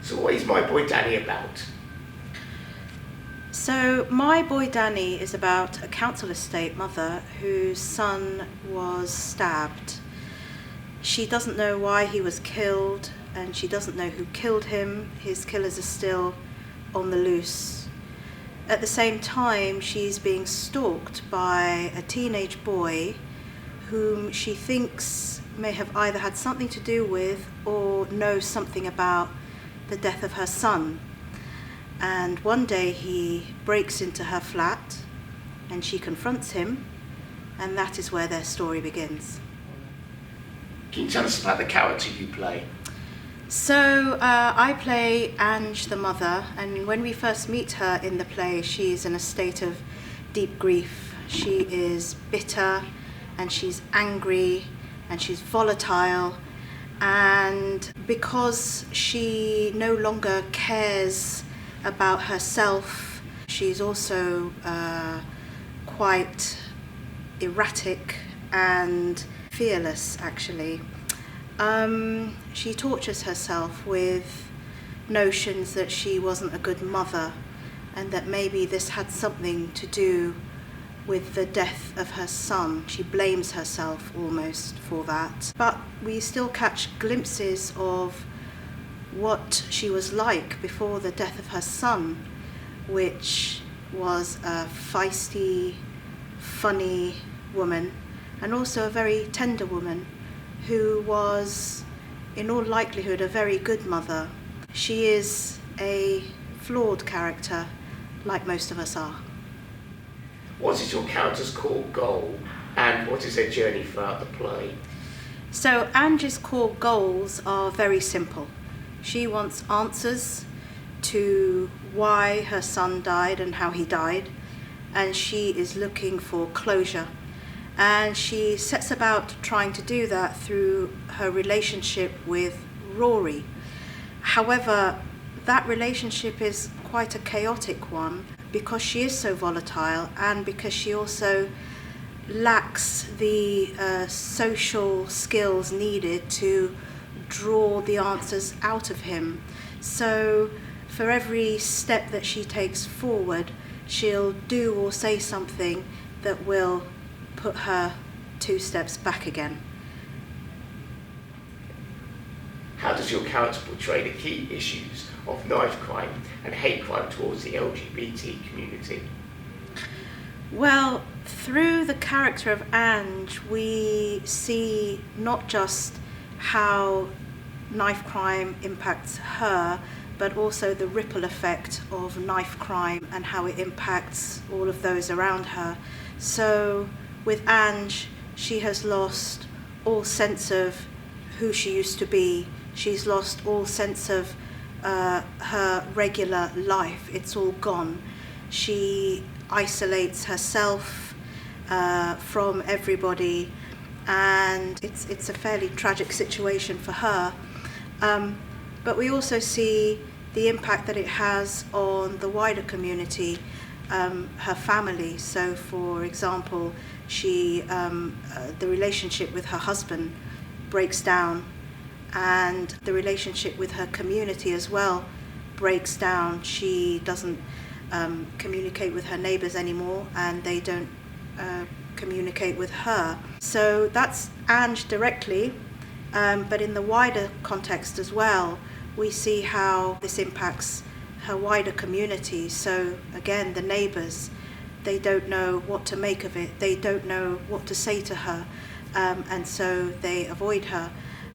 So what is My Boy Danny about? So My Boy Danny is about a council estate mother whose son was stabbed. She doesn't know why he was killed, and she doesn't know who killed him. His killers are still on the loose. At the same time, she's being stalked by a teenage boy whom she thinks may have either had something to do with or knows something about the death of her son. And one day he breaks into her flat and she confronts him, and that is where their story begins. Can you tell us about the character you play? So I play Ange, the mother, and when we first meet her in the play, she's in a state of deep grief. She is bitter and she's angry and she's volatile, and because she no longer cares about herself, she's also quite erratic and fearless, actually. She tortures herself with notions that she wasn't a good mother and that maybe this had something to do with the death of her son. She blames herself almost for that. But we still catch glimpses of what she was like before the death of her son, which was a feisty, funny woman, and also a very tender woman who was, in all likelihood, a very good mother. She is a flawed character, like most of us are. What is your character's core goal, and what is their journey throughout the play? So Ange's core goals are very simple. She wants answers to why her son died and how he died, and she is looking for closure. And she sets about trying to do that through her relationship with Rory. However, that relationship is quite a chaotic one because she is so volatile and because she also lacks the social skills needed to draw the answers out of him. So for every step that she takes forward, she'll do or say something that will put her 2 steps back again. How does your character portray the key issues of knife crime and hate crime towards the LGBT community? Well, through the character of Ange, we see not just how knife crime impacts her, but also the ripple effect of knife crime and how it impacts all of those around her. So with Ange, she has lost all sense of who she used to be. She's lost all sense of her regular life. It's all gone. She isolates herself from everybody, and it's a fairly tragic situation for her. But we also see the impact that it has on the wider community, her family. So, for example, the relationship with her husband breaks down, and the relationship with her community as well breaks down. She doesn't communicate with her neighbours anymore, and they don't communicate with her. So that's Ange directly, but in the wider context as well, we see how this impacts her wider community. So again, the neighbours, they don't know what to make of it. They don't know what to say to her, and so they avoid her.